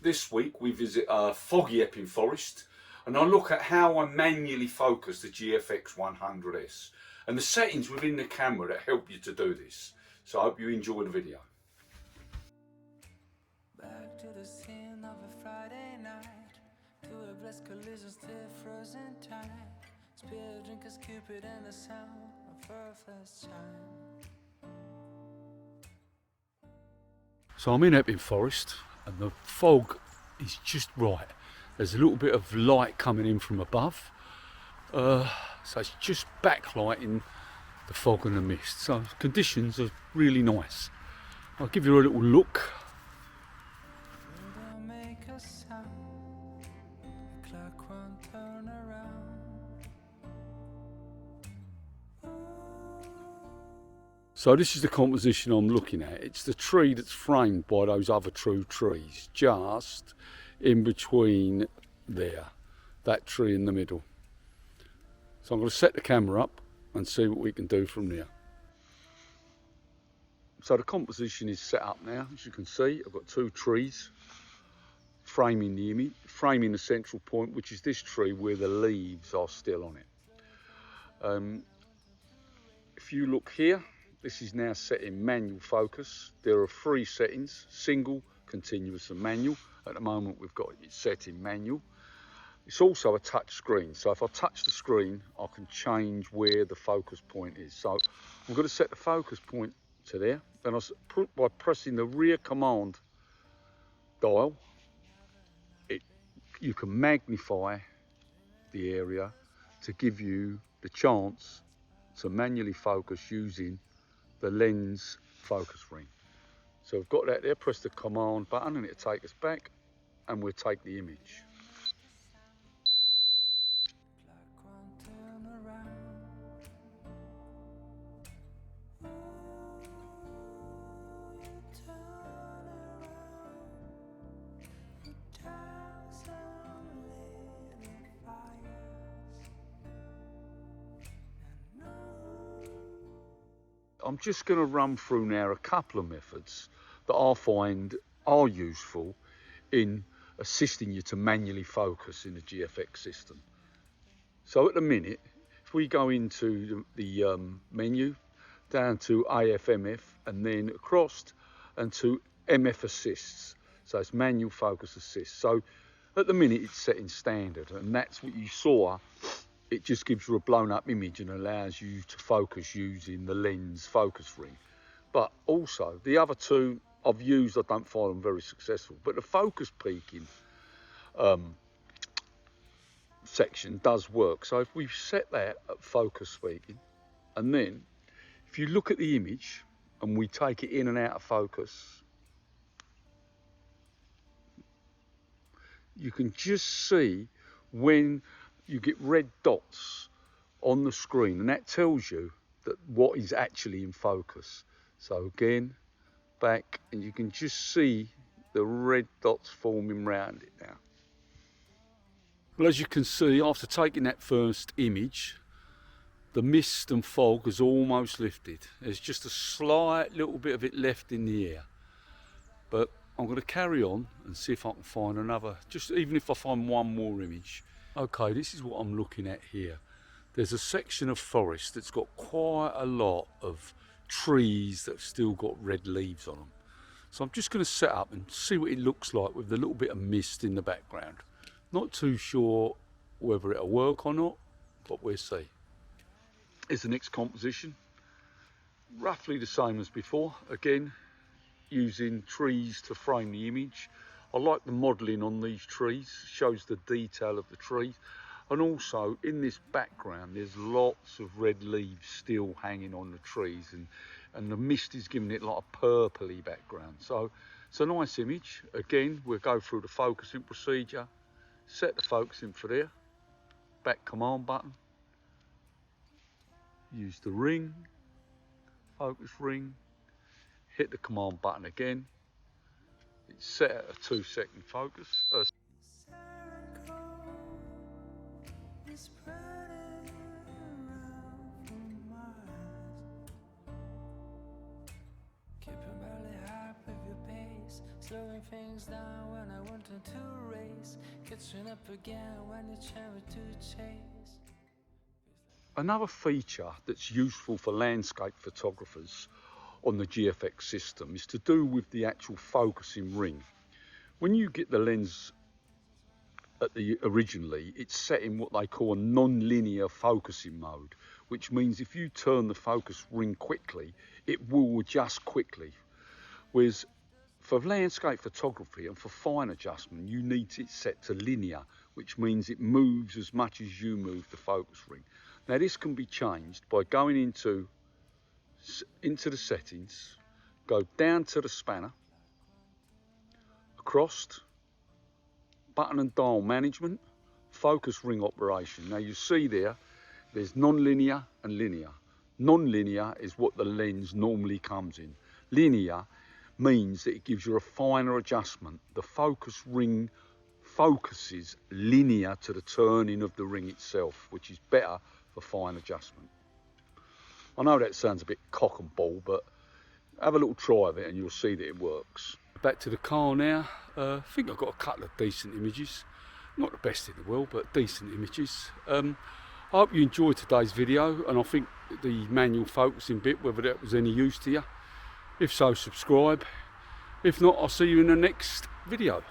This week we visit foggy Epping Forest and I look at how I manually focus the GFX100S and the settings within the camera that help you to do this. So I hope you enjoy the video. Back to the scene of a Friday night, to a blessed collision still frozen time. Spill drinkers Cupid and the sound of her first chime. So I'm in Epping Forest and the fog is just right. There's a little bit of light coming in from above. So it's just backlighting the fog and the mist. So conditions are really nice. I'll give you a little look. Don't make a sound, the clock won't turn around. So this is the composition I'm looking at. It's the tree that's framed by those other true trees, just in between there, that tree in the middle. So I'm going to set the camera up and see what we can do from there. So the composition is set up now. As you can see, I've got two trees framing the image, framing the central point, which is this tree where the leaves are still on it. If you look here, this is now set in manual focus. There are three settings: single, continuous and manual. At the moment we've got it set in manual. It's also a touch screen, so if I touch the screen I can change where the focus point is. So I'm going to set the focus point to there, then by pressing the rear command dial, you can magnify the area to give you the chance to manually focus using the lens focus ring. So we've got that there, press the command button and it'll take us back and we'll take the image. Clock won't turn around. You turn around, you thousand little fires. And no. I'm just going to run through now a couple of methods that I find are useful in assisting you to manually focus in the GFX system. So at the minute, if we go into the menu, down to AFMF and then across and to MF assists. So it's manual focus assist. So at the minute it's set in standard and that's what you saw. It just gives you a blown up image and allows you to focus using the lens focus ring. But also the other two I've used, I don't find them very successful, but the focus peaking section does work. So if we set that at focus peaking, and then if you look at the image and we take it in and out of focus, you can just see when you get red dots on the screen, and that tells you that what is actually in focus. So again, back, and you can just see the red dots forming around it now. Well, as you can see, after taking that first image, the mist and fog has almost lifted. There's just a slight little bit of it left in the air. But I'm going to carry on and see if I can find another, just even if I find one more image. Okay, this is what I'm looking at here. There's a section of forest that's got quite a lot of trees that have still got red leaves on them. So I'm just going to set up and see what it looks like with the little bit of mist in the background. Not too sure whether it'll work or not, but we'll see. Here's the next composition. Roughly the same as before. Again, using trees to frame the image. I like the modelling on these trees, shows the detail of the trees. And also in this background there's lots of red leaves still hanging on the trees, and the mist is giving it like a purpley background. So it's a nice image. Again, we'll go through the focusing procedure, set the focusing for there, back command button, use the ring, focus ring, hit the command button again. It's set at a 2-second focus. slowing things down when I wanted to race, catching up again when it's chance to chase. Another feature that's useful for landscape photographers on the GFX system is to do with the actual focusing ring. When you get the lens originally, it's set in what they call a non-linear focusing mode, which means if you turn the focus ring quickly, it will adjust quickly. Whereas for landscape photography and for fine adjustment, you need it set to linear, which means it moves as much as you move the focus ring. Now this can be changed by going into the settings, go down to the spanner, across, button and dial management, focus ring operation. Now you see there's non-linear and linear. Non-linear is what the lens normally comes in. Linear means that it gives you a finer adjustment. The focus ring focuses linear to the turning of the ring itself, which is better for fine adjustment. I know that sounds a bit cock and ball, but have a little try of it and you'll see that it works. Back to the car now. I think I've got a couple of decent images. Not the best in the world, but decent images. I hope you enjoyed today's video, and I think the manual focusing bit, whether that was any use to you. If so, subscribe. If not, I'll see you in the next video.